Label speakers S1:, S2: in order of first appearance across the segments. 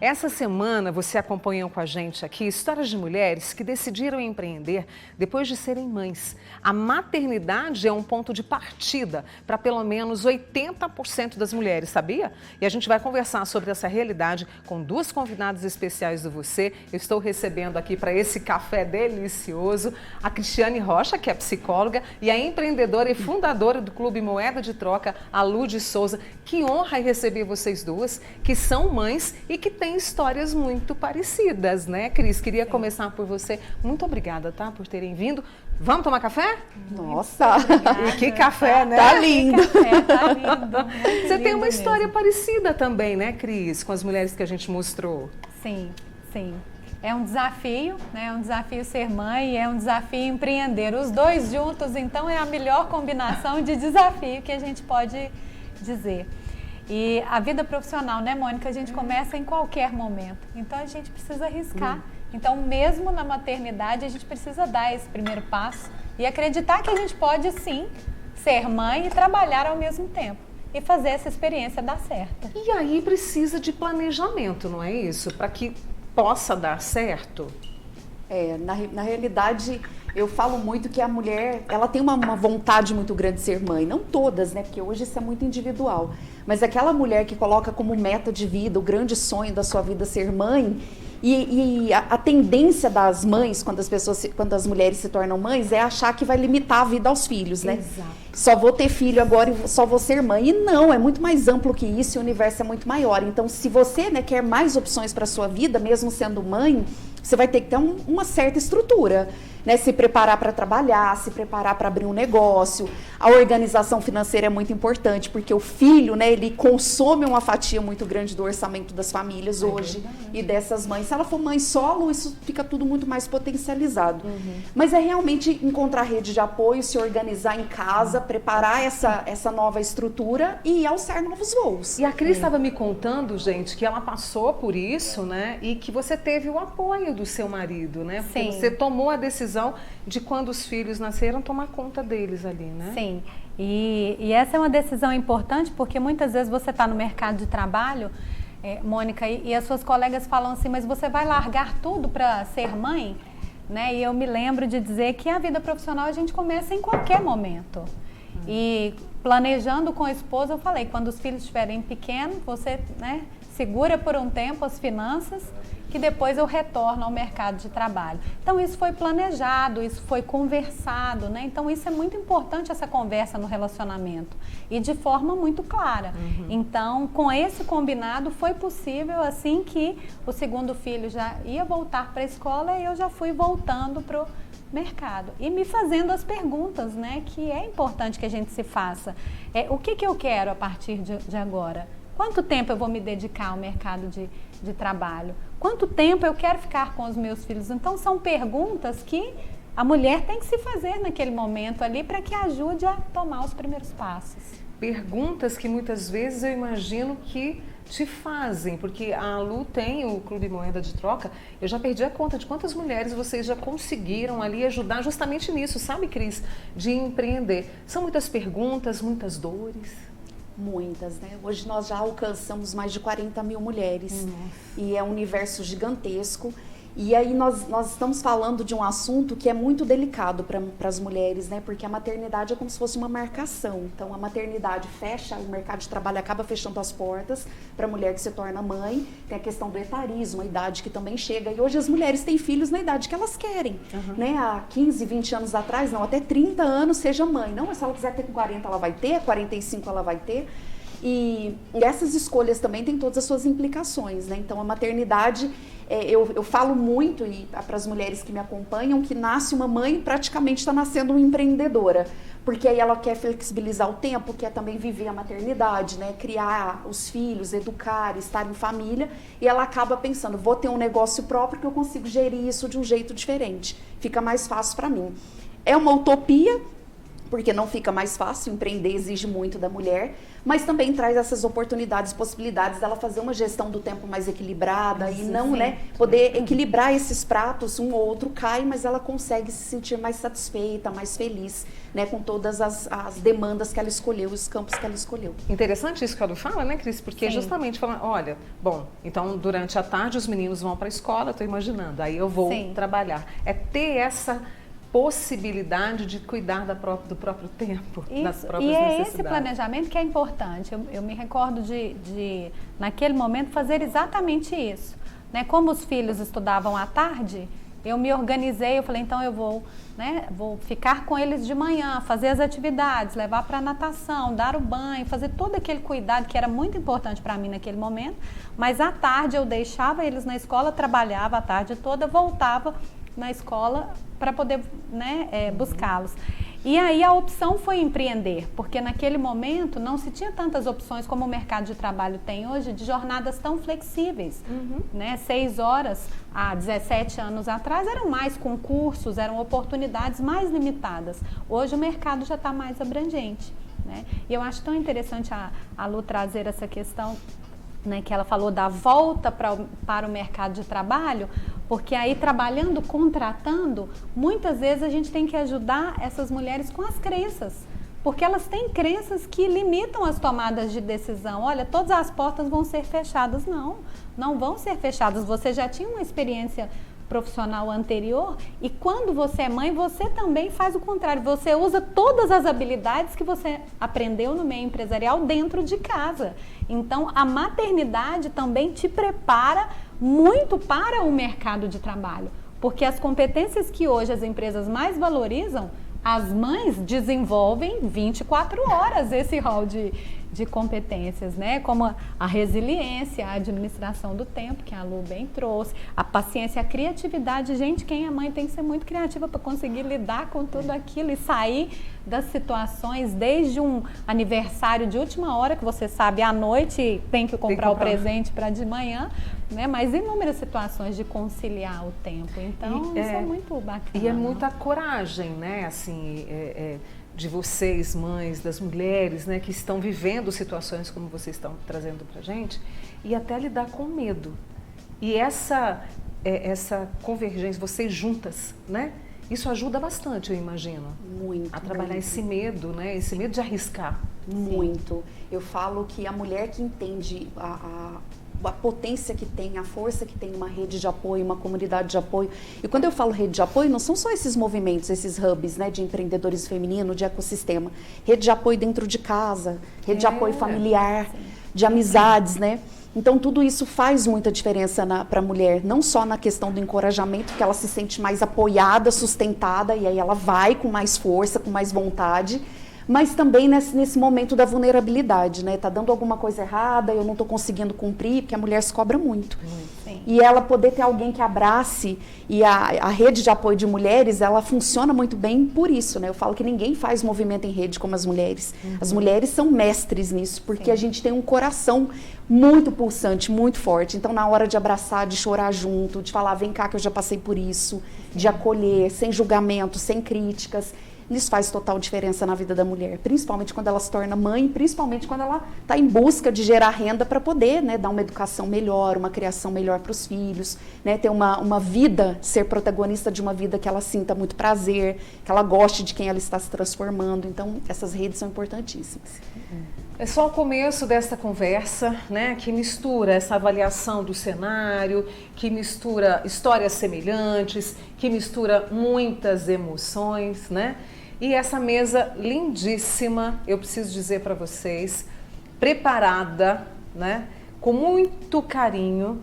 S1: Essa semana você acompanhou com a gente aqui histórias de mulheres que decidiram empreender depois de serem mães. A maternidade é um ponto de partida para pelo menos 80% das mulheres, sabia? E a gente vai conversar sobre essa realidade com duas convidadas especiais do Você. Eu estou recebendo aqui para esse café delicioso a Cristiane Rocha, que é psicóloga, e a empreendedora e fundadora do Clube Moeda de Troca, a Lu de Souza. Que honra receber vocês duas, que são mães e que têm histórias muito parecidas, né, Cris? Queria começar por você. Muito obrigada, tá, por terem vindo. Vamos tomar café?
S2: Nossa!
S1: E que café, né?
S2: Tá lindo!
S3: Tá lindo.
S1: Você tem uma história parecida também, né, Cris, com as mulheres que a gente mostrou.
S3: Sim, sim. É um desafio, né? É um desafio ser mãe e é um desafio empreender. Os dois juntos, então, é a melhor combinação de desafio que a gente pode dizer. E a vida profissional, né, Mônica, a gente começa em qualquer momento. Então, a gente precisa arriscar. Então, mesmo na maternidade, a gente precisa dar esse primeiro passo e acreditar que a gente pode, sim, ser mãe e trabalhar ao mesmo tempo. E fazer essa experiência dar certo.
S1: E aí precisa de planejamento, não é isso? Para que possa dar certo?
S2: Na realidade, eu falo muito que a mulher, ela tem uma vontade muito grande de ser mãe. Não todas, né? Porque hoje isso é muito individual. Mas aquela mulher que coloca como meta de vida, o grande sonho da sua vida ser mãe, e a tendência das mães, quando as mulheres se tornam mães, é achar que vai limitar a vida aos filhos, né?
S1: Exato.
S2: Só vou ter filho agora e só vou ser mãe. E não, é muito mais amplo que isso e o universo é muito maior. Então, se você, né, quer mais opções para sua vida, mesmo sendo mãe, você vai ter que ter uma certa estrutura, né? Se preparar para trabalhar, se preparar para abrir um negócio. A organização financeira é muito importante, porque o filho, né, ele consome uma fatia muito grande do orçamento das famílias hoje e dessas mães. Se ela for mãe solo, isso fica tudo muito mais potencializado. Mas é realmente encontrar rede de apoio, se organizar em casa, preparar essa nova estrutura e alçar novos voos.
S1: E a Cris estava me contando, gente, que ela passou por isso, né? E que você teve o apoio do seu marido, né? Porque
S3: Sim.
S1: você tomou a decisão de, quando os filhos nasceram, tomar conta deles ali, né?
S3: Sim. E essa é uma decisão importante porque muitas vezes você está no mercado de trabalho, Mônica, e as suas colegas falam assim, mas você vai largar tudo para ser mãe? Né? E eu me lembro de dizer que a vida profissional a gente começa em qualquer momento. E planejando com a esposa, eu falei, quando os filhos estiverem pequenos, você, né, segura por um tempo as finanças, que depois eu retorno ao mercado de trabalho. Então, isso foi planejado, isso foi conversado, né? Então, isso é muito importante, essa conversa no relacionamento. E de forma muito clara. Então, com esse combinado, foi possível, assim que o segundo filho já ia voltar para a escola, eu já fui voltando para o mercado. E me fazendo as perguntas, né? Que é importante que a gente se faça. O que eu quero a partir de agora? Quanto tempo eu vou me dedicar ao mercado de trabalho? Quanto tempo eu quero ficar com os meus filhos? Então, são perguntas que a mulher tem que se fazer naquele momento ali para que ajude a tomar os primeiros passos.
S1: Perguntas que muitas vezes eu imagino que te fazem, porque a Lu tem o Clube Moeda de Troca. Eu já perdi a conta de quantas mulheres vocês já conseguiram ali ajudar justamente nisso, sabe, Cris? De empreender. São muitas perguntas, muitas dores.
S2: Muitas, né? Hoje nós já alcançamos mais de 40 mil mulheres e é um universo gigantesco. E aí nós estamos falando de um assunto que é muito delicado para as mulheres, né? Porque a maternidade é como se fosse uma marcação. Então a maternidade fecha, o mercado de trabalho acaba fechando as portas para a mulher que se torna mãe. Tem a questão do etarismo, a idade que também chega. E hoje as mulheres têm filhos na idade que elas querem, né? Há 15, 20 anos atrás, não, até 30 anos seja mãe. Não, mas se ela quiser ter com 40 ela vai ter, 45 ela vai ter. E essas escolhas também têm todas as suas implicações, né? Então a maternidade, eu falo muito para as mulheres que me acompanham que nasce uma mãe praticamente está nascendo uma empreendedora, porque aí ela quer flexibilizar o tempo, quer também viver a maternidade, né? Criar os filhos, educar, estar em família, e ela acaba pensando, vou ter um negócio próprio que eu consigo gerir isso de um jeito diferente, fica mais fácil para mim. É uma utopia, porque não fica mais fácil, empreender exige muito da mulher, mas também traz essas oportunidades, possibilidades dela fazer uma gestão do tempo mais equilibrada e não, né, poder equilibrar esses pratos, um ou outro cai, mas ela consegue se sentir mais satisfeita, mais feliz, né, com todas as demandas que ela escolheu, os campos que ela escolheu.
S1: Interessante isso que ela fala, né, Cris? Porque
S3: Sim.
S1: justamente falando, olha, bom, então durante a tarde os meninos vão para a escola, estou imaginando, aí eu vou trabalhar. É ter essa possibilidade de cuidar do próprio tempo, das próprias necessidades.
S3: E é esse planejamento que é importante. Eu me recordo de, naquele momento, fazer exatamente isso. Né? Como os filhos estudavam à tarde, eu me organizei, eu falei, então eu vou, né, vou ficar com eles de manhã, fazer as atividades, levar para a natação, dar o banho, fazer todo aquele cuidado que era muito importante para mim naquele momento, mas à tarde eu deixava eles na escola, trabalhava a tarde toda, voltava na escola para poder, né, buscá-los. E aí a opção foi empreender, porque naquele momento não se tinha tantas opções como o mercado de trabalho tem hoje, de jornadas tão flexíveis. Né? 6 horas há 17 anos atrás eram mais concursos, eram oportunidades mais limitadas. Hoje o mercado já está mais abrangente. Né? E eu acho tão interessante a Lu trazer essa questão, né, que ela falou da volta para o mercado de trabalho, porque aí trabalhando, contratando, muitas vezes a gente tem que ajudar essas mulheres com as crenças, porque elas têm crenças que limitam as tomadas de decisão. Olha, todas as portas vão ser fechadas. Não vão ser fechadas. Você já tinha uma experiência profissional anterior e quando você é mãe, você também faz o contrário. Você usa todas as habilidades que você aprendeu no meio empresarial dentro de casa. Então, a maternidade também te prepara muito para o mercado de trabalho, porque as competências que hoje as empresas mais valorizam, as mães desenvolvem 24 horas esse rol de competências, né? Como a resiliência, a administração do tempo, que a Lu bem trouxe, a paciência, a criatividade. Gente, quem é mãe tem que ser muito criativa para conseguir lidar com tudo aquilo e sair das situações, desde um aniversário de última hora, que você sabe, à noite tem que comprar o presente para de manhã, né? Mas inúmeras situações de conciliar o tempo. Então, isso é muito bacana.
S1: E é muita coragem, né? Assim, de vocês, mães, das mulheres, né, que estão vivendo situações como vocês estão trazendo pra gente, e até lidar com medo. E essa convergência, vocês juntas, né? Isso ajuda bastante, eu imagino.
S2: Muito.
S1: A trabalhar
S2: muito.
S1: esse medo, né? Esse medo de arriscar.
S2: Muito. Eu falo que a mulher que entende a potência que tem, a força que tem uma rede de apoio, uma comunidade de apoio. E quando eu falo rede de apoio, não são só esses movimentos, esses hubs, né, de empreendedorismo feminino, de ecossistema. Rede de apoio dentro de casa, rede de apoio familiar, de amizades, né? Então, tudo isso faz muita diferença para a mulher, não só na questão do encorajamento, que ela se sente mais apoiada, sustentada, e aí ela vai com mais força, com mais vontade, mas também nesse momento da vulnerabilidade, né? Tá dando alguma coisa errada, eu não tô conseguindo cumprir, porque a mulher se cobra muito.
S3: Sim.
S2: E ela poder ter alguém que abrace, e a rede de apoio de mulheres, ela funciona muito bem por isso, né? Eu falo que ninguém faz movimento em rede como as mulheres. As mulheres são mestres nisso, porque a gente tem um coração muito pulsante, muito forte. Então, na hora de abraçar, de chorar junto, de falar, vem cá que eu já passei por isso, de acolher, sem julgamento, sem críticas, isso faz total diferença na vida da mulher, principalmente quando ela se torna mãe, principalmente quando ela está em busca de gerar renda para poder, né, dar uma educação melhor, uma criação melhor para os filhos, né, ter uma vida, ser protagonista de uma vida que ela sinta muito prazer, que ela goste de quem ela está se transformando. Então, essas redes são importantíssimas.
S1: É só o começo dessa conversa, né, que mistura essa avaliação do cenário, que mistura histórias semelhantes, que mistura muitas emoções, né? E essa mesa lindíssima, eu preciso dizer para vocês, preparada, né, com muito carinho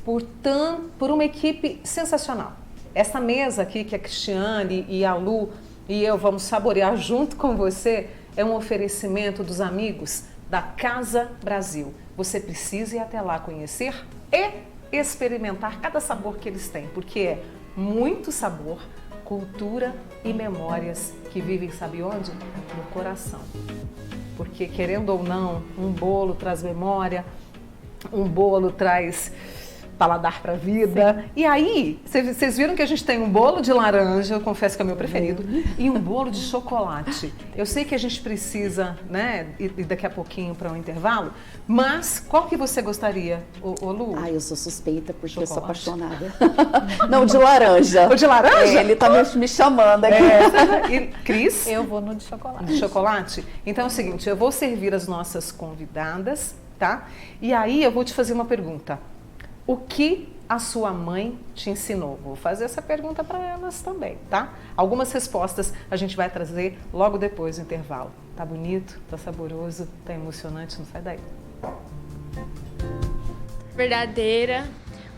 S1: por uma equipe sensacional. Essa mesa aqui que a Cristiane e a Lu e eu vamos saborear junto com você é um oferecimento dos amigos da Casa Brasil. Você precisa ir até lá conhecer e experimentar cada sabor que eles têm, porque é muito sabor, cultura e memórias que vivem, sabe onde? No coração. Porque, querendo ou não, um bolo traz memória, um bolo traz paladar para a vida. Sim. E aí, vocês viram que a gente tem um bolo de laranja, eu confesso que é o meu preferido, e um bolo de chocolate. Eu sei que a gente precisa, né, ir daqui a pouquinho para um intervalo, mas qual que você gostaria, ô Lu?
S2: Eu sou suspeita porque chocolate. Eu sou apaixonada. Não, de laranja.
S1: O de laranja?
S2: Ele tá me chamando aqui.
S1: E Cris?
S3: Eu vou no de chocolate.
S1: De chocolate? Então é o seguinte, eu vou servir as nossas convidadas, tá? E aí eu vou te fazer uma pergunta. O que a sua mãe te ensinou? Vou fazer essa pergunta para elas também, tá? Algumas respostas a gente vai trazer logo depois do intervalo. Tá bonito? Tá saboroso? Tá emocionante? Não sai daí.
S4: Verdadeira,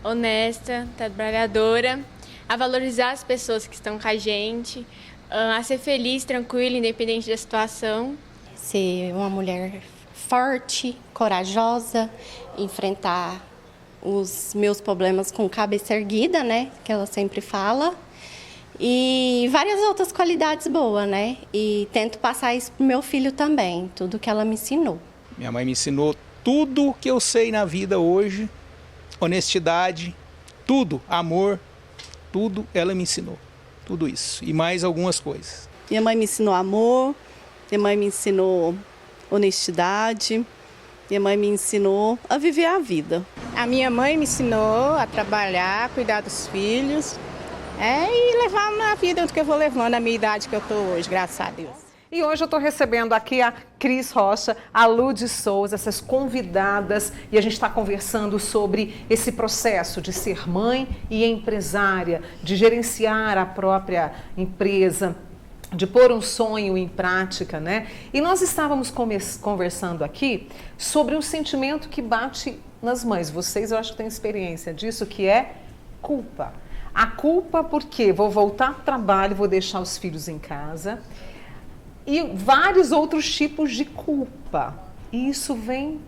S4: honesta, trabalhadora, a valorizar as pessoas que estão com a gente, a ser feliz, tranquila, independente da situação.
S5: Ser uma mulher forte, corajosa, enfrentar os meus problemas com cabeça erguida, né, que ela sempre fala, e várias outras qualidades boas, né, e tento passar isso pro meu filho também, tudo que ela me ensinou.
S6: Minha mãe me ensinou tudo que eu sei na vida hoje, honestidade, tudo, amor, tudo ela me ensinou, tudo isso, e mais algumas coisas.
S7: Minha mãe me ensinou amor, minha mãe me ensinou honestidade, minha mãe me ensinou a viver a vida.
S8: A minha mãe me ensinou a trabalhar, a cuidar dos filhos, e levar na vida que eu vou levando, a minha idade que eu estou hoje, graças a Deus.
S1: E hoje eu estou recebendo aqui a Cris Rocha, a Lu de Souza, essas convidadas, e a gente está conversando sobre esse processo de ser mãe e empresária, de gerenciar a própria empresa, de pôr um sonho em prática, né? E nós estávamos conversando aqui sobre um sentimento que bate nas mães. Vocês, eu acho que têm experiência disso, que é culpa. A culpa porque vou voltar para o trabalho, vou deixar os filhos em casa. E vários outros tipos de culpa. E isso vem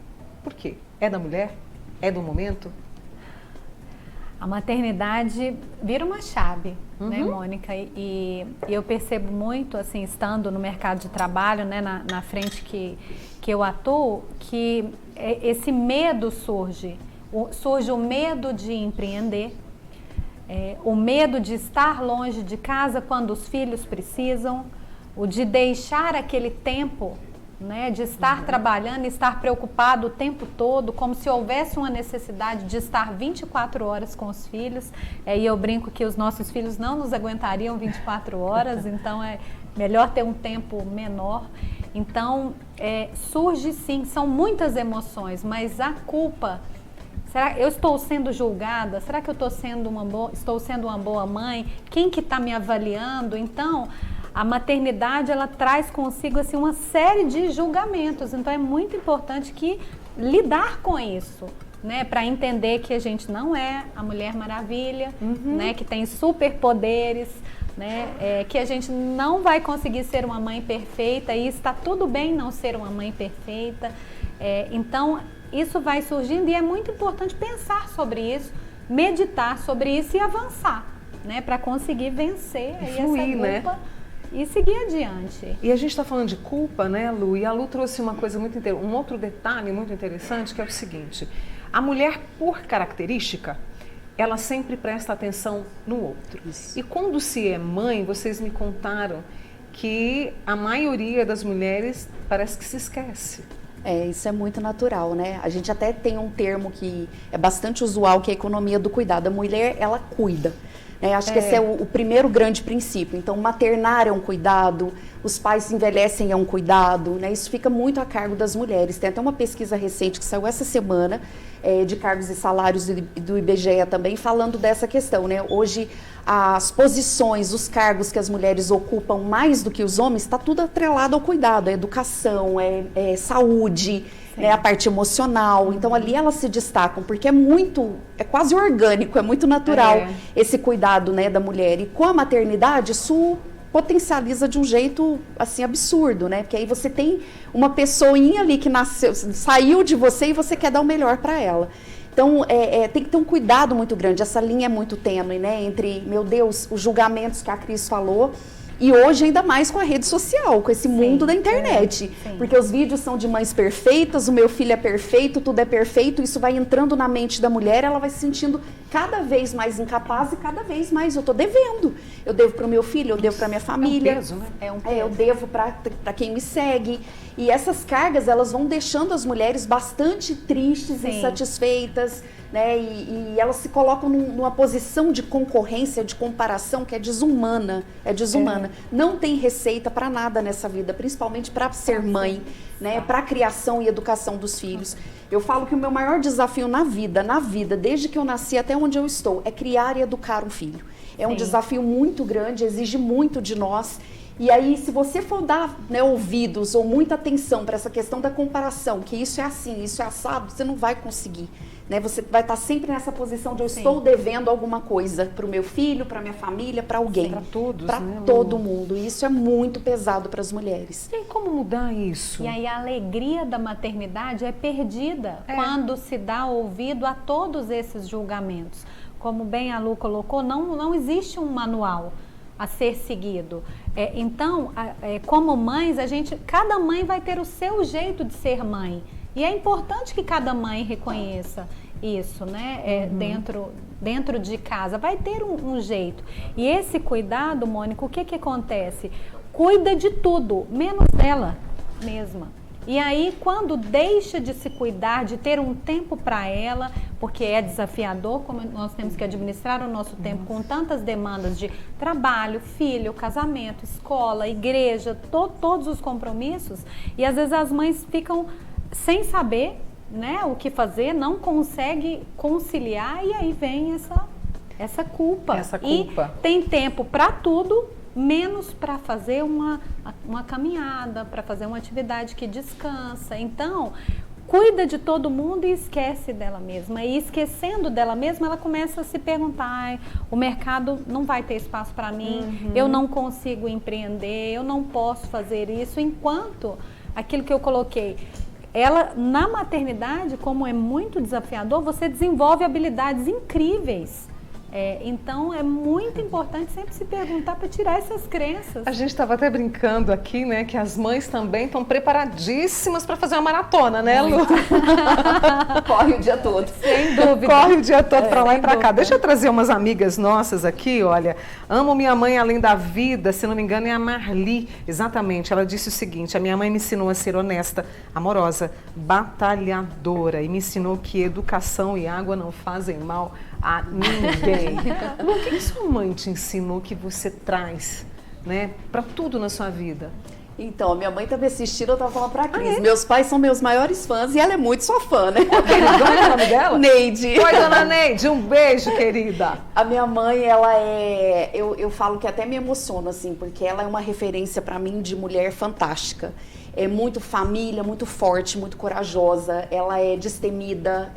S1: por quê? É da mulher? É do momento?
S3: A maternidade vira uma chave, né, Mônica? E eu percebo muito, assim, estando no mercado de trabalho, né, na frente que eu atuo, que esse medo surge. Surge o medo de empreender, o medo de estar longe de casa quando os filhos precisam, o de deixar aquele tempo, né, de estar trabalhando e estar preocupado o tempo todo, como se houvesse uma necessidade de estar 24 horas com os filhos. E eu brinco que os nossos filhos não nos aguentariam 24 horas, então é melhor ter um tempo menor. Então, surge sim, são muitas emoções, mas a culpa... Será que eu estou sendo julgada? Será que eu estou sendo uma boa mãe? Quem que está me avaliando? Então... A maternidade, ela traz consigo assim, uma série de julgamentos, então é muito importante que lidar com isso, né, para entender que a gente não é a Mulher Maravilha, né, que tem superpoderes, né, que a gente não vai conseguir ser uma mãe perfeita e está tudo bem não ser uma mãe perfeita. Então, isso vai surgindo e é muito importante pensar sobre isso, meditar sobre isso e avançar, né, para conseguir vencer aí essa culpa. Né? E seguir adiante.
S1: E a gente está falando de culpa, né, Lu? E a Lu trouxe uma coisa um outro detalhe muito interessante, que é o seguinte: a mulher, por característica, ela sempre presta atenção no outro. Isso. E quando se é mãe, vocês me contaram que a maioria das mulheres parece que se esquece.
S2: Isso é muito natural, né? A gente até tem um termo que é bastante usual, que é a economia do cuidado. A mulher, ela cuida. Acho que esse é o primeiro grande princípio. Então, maternar é um cuidado, os pais envelhecem é um cuidado, né? Isso fica muito a cargo das mulheres. Tem até uma pesquisa recente que saiu essa semana, de cargos e salários do IBGE também, falando dessa questão, né? Hoje, as posições, os cargos que as mulheres ocupam mais do que os homens, está tudo atrelado ao cuidado, educação, saúde, né, a parte emocional. Então ali elas se destacam, porque é quase orgânico, é muito natural esse cuidado, né, da mulher. E com a maternidade isso potencializa de um jeito assim absurdo, né? Porque aí você tem uma pessoinha ali que saiu de você e você quer dar o melhor para ela. Então, tem que ter um cuidado muito grande. Essa linha é muito tênue, né? Entre, meu Deus, os julgamentos que a Cris falou, E hoje ainda mais com a rede social, com esse mundo da internet.
S3: Sim.
S2: Porque os vídeos são de mães perfeitas, o meu filho é perfeito, tudo é perfeito, isso vai entrando na mente da mulher, ela vai se sentindo cada vez mais incapaz e cada vez mais eu tô devendo. Eu devo para o meu filho, eu devo para minha família.
S1: É um peso, né?
S2: Eu devo para quem me segue. E essas cargas, elas vão deixando as mulheres bastante tristes,
S3: Sim.
S2: insatisfeitas, né? E elas se colocam numa posição de concorrência, de comparação que é desumana. É desumana. Não tem receita para nada nessa vida, principalmente para ser mãe, né? Para a criação e educação dos filhos. Eu falo que o meu maior desafio na vida, desde que eu nasci até onde eu estou, é criar e educar um filho. É um desafio muito grande, exige muito de nós. E aí, se você for dar, né, ouvidos ou muita atenção para essa questão da comparação, que isso é assim, isso é assado, você não vai conseguir. Né? Você vai estar sempre nessa posição de eu estou devendo alguma coisa para o meu filho, para minha família, para alguém.
S1: Para todos,
S2: para
S1: né,
S2: todo mundo. E isso é muito pesado para as mulheres.
S1: E aí, como mudar isso?
S3: E aí a alegria da maternidade é perdida quando se dá ouvido a todos esses julgamentos. Como bem a Lu colocou, não existe um manual a ser seguido. Então, como mães, cada mãe vai ter o seu jeito de ser mãe. E é importante que cada mãe reconheça isso, né? Dentro de casa. Vai ter um jeito. E esse cuidado, Mônica, o que acontece? Cuida de tudo, menos dela mesma. E aí, quando deixa de se cuidar, de ter um tempo para ela, porque é desafiador, como nós temos que administrar o nosso tempo com tantas demandas de trabalho, filho, casamento, escola, igreja, todos os compromissos, e às vezes as mães ficam sem saber, né, o que fazer, não consegue conciliar, e aí vem essa culpa. E tem tempo para tudo, menos para fazer uma caminhada, para fazer uma atividade que descansa. Então, cuida de todo mundo e esquece dela mesma. E esquecendo dela mesma, ela começa a se perguntar, o mercado não vai ter espaço para mim, eu não consigo empreender, eu não posso fazer isso, enquanto aquilo que eu coloquei, ela, na maternidade, como é muito desafiador, você desenvolve habilidades incríveis. Então é muito importante sempre se perguntar para tirar essas crenças.
S1: A gente estava até brincando aqui, né, que as mães também estão preparadíssimas para fazer uma maratona, né, Lu?
S2: Corre o dia todo.
S3: Sem dúvida.
S1: Corre o dia todo para lá e para cá. Deixa eu trazer umas amigas nossas aqui, olha. Amo minha mãe além da vida, se não me engano é a Marli. Exatamente, ela disse o seguinte: a minha mãe me ensinou a ser honesta, amorosa, batalhadora e me ensinou que educação e água não fazem mal a ninguém. Lu, o que sua mãe te ensinou que você traz, né, para tudo na sua vida?
S2: Então, minha mãe tá me assistindo, eu tava falando pra Cris. Meus pais são meus maiores fãs e ela é muito sua fã, né?
S1: Qual é o nome dela?
S2: Neide.
S1: Oi, dona Neide, um beijo, querida.
S2: A minha mãe, ela é... Eu falo que até me emociono, assim, porque ela é uma referência pra mim de mulher fantástica. É muito família, muito forte, muito corajosa. Ela é destemida,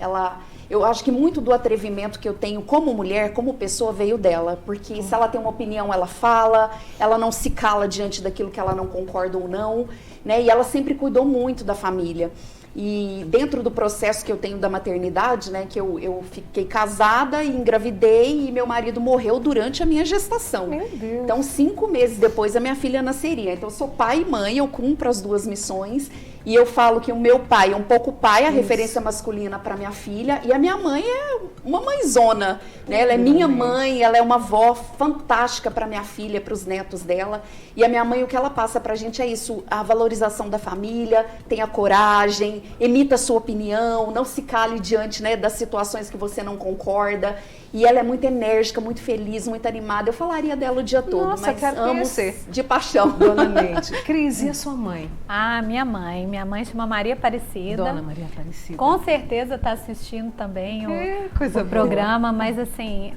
S2: Eu acho que muito do atrevimento que eu tenho como mulher, como pessoa, veio dela. Porque se ela tem uma opinião, ela fala, ela não se cala diante daquilo que ela não concorda ou não, né? E ela sempre cuidou muito da família. E dentro do processo que eu tenho da maternidade, né, que eu fiquei casada e engravidei e meu marido morreu durante a minha gestação.
S1: Meu Deus.
S2: Então, 5 meses depois a minha filha nasceria. Então, eu sou pai e mãe, eu cumpro as duas missões. E eu falo que o meu pai é um pouco pai, a referência masculina para minha filha. E a minha mãe é uma mãezona, né? Ela é minha mãe, ela é uma avó fantástica para minha filha, para os netos dela. E a minha mãe, o que ela passa pra gente é isso, a valorização da família, tenha coragem, emita a sua opinião, não se cale diante, né, das situações que você não concorda. E ela é muito enérgica, muito feliz, muito animada. Eu falaria dela o dia todo,
S1: Nossa,
S2: mas
S1: quero
S2: amo
S1: conhecer.
S2: de paixão.
S1: Dona Neide. Cris, e a sua mãe?
S3: Ah, minha mãe. Minha mãe chama Maria Aparecida.
S1: Dona Maria Aparecida.
S3: Com certeza está assistindo também
S1: coisa
S3: o programa, mas assim,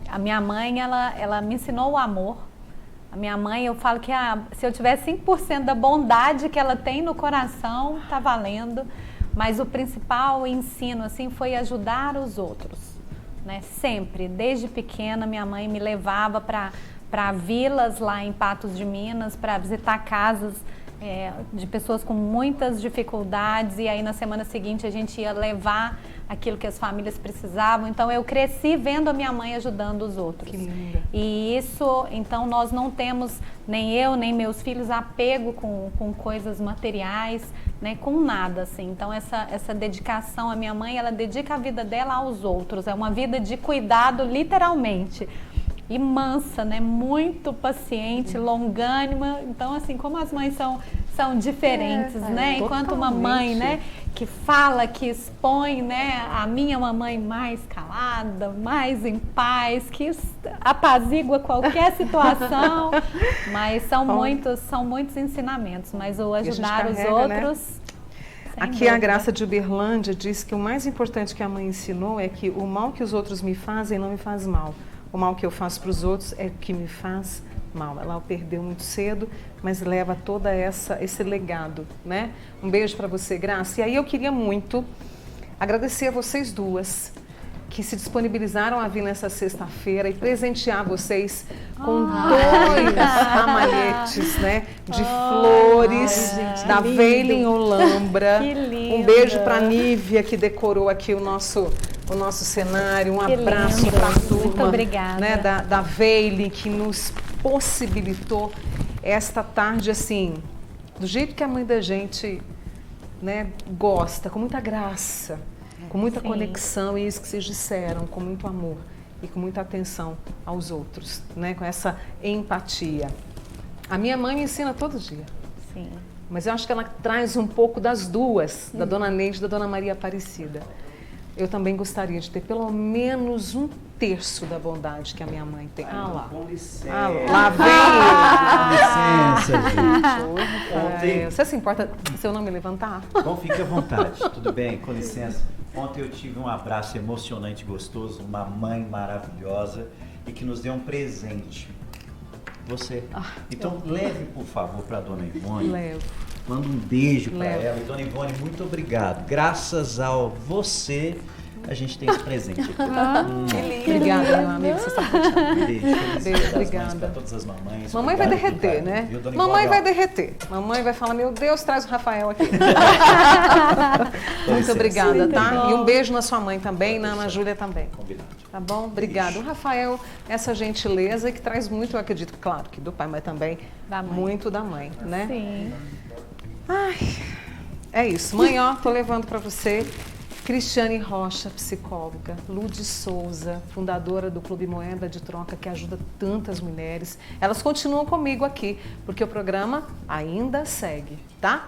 S3: a minha mãe, ela me ensinou o amor. A minha mãe, eu falo que se eu tiver 5% da bondade que ela tem no coração, tá valendo. Mas o principal ensino, assim, foi ajudar os outros, né? Sempre, desde pequena, minha mãe me levava para vilas lá em Patos de Minas, para visitar casas de pessoas com muitas dificuldades, e aí na semana seguinte a gente ia levar aquilo que as famílias precisavam. Então eu cresci vendo a minha mãe ajudando os outros.
S1: Que linda.
S3: E isso, então nós não temos, nem eu, nem meus filhos, apego com coisas materiais, né, com nada, assim. Então essa dedicação, a minha mãe, ela dedica a vida dela aos outros, é uma vida de cuidado, literalmente. E mansa, né? Muito paciente, longânima. Então, assim, como as mães são diferentes, né? Enquanto uma mãe, né, que fala, que expõe, né? A minha mamãe mais calada, mais em paz, que apazigua qualquer situação. Mas são muitos ensinamentos. Mas o ajudar os outros... Né?
S1: Aqui a Graça de Uberlândia diz que o mais importante que a mãe ensinou é que o mal que os outros me fazem não me faz mal. O mal que eu faço para os outros é o que me faz mal. Ela o perdeu muito cedo, mas leva toda esse legado, né? Um beijo para você, Graça. E aí eu queria muito agradecer a vocês duas que se disponibilizaram a vir nessa sexta-feira e presentear vocês com 2 ramalhetes, né, de flores da Veile em Olambra.
S3: Que lindo.
S1: Um beijo para a Nívia, que decorou aqui o nosso cenário. Um abraço para a turma,
S3: muito obrigada,
S1: né, da Veile, que nos possibilitou esta tarde, assim, do jeito que a mãe da gente, né, gosta, com muita graça, com muita conexão, e isso que vocês disseram, com muito amor e com muita atenção aos outros, né, com essa empatia. A minha mãe me ensina todo dia.
S3: Sim.
S1: Mas eu acho que ela traz um pouco das duas, da Dona Neide e da Dona Maria Aparecida. Eu também gostaria de ter pelo menos 1/3 da bondade que a minha mãe tem. Lá.
S9: Com licença.
S1: Lá vem!
S9: Com licença, gente.
S1: Você se importa se eu não me levantar?
S9: Bom, fique à vontade. Tudo bem? Com licença. Ontem eu tive um abraço emocionante e gostoso, uma mãe maravilhosa e que nos deu um presente. Você. Então, leve, por favor, para a Dona Ivone.
S1: Levo.
S9: Manda um beijo para ela. E, Dona Ivone, muito obrigado. Graças a você, a gente tem esse presente aqui.
S1: Que lindo. Obrigada, meu amigo. Você está curtindo.
S9: Beijo.
S1: Obrigada.
S9: Para todas as mamães.
S1: Mamãe vai derreter, né? Mamãe vai derreter. Mamãe vai falar, meu Deus, traz o Rafael aqui. Muito obrigada, tá? E um beijo na sua mãe também, na Ana Júlia também.
S9: Combinado.
S1: Tá bom? Obrigada. O Rafael, essa gentileza que traz muito, eu acredito, claro, que do pai, mas também muito da mãe, né?
S3: Sim.
S1: Ai, é isso. Mãe, ó, tô levando para você Cristiane Rocha, psicóloga, Lude Souza, fundadora do Clube Moeda de Troca, que ajuda tantas mulheres. Elas continuam comigo aqui, porque o programa ainda segue, tá?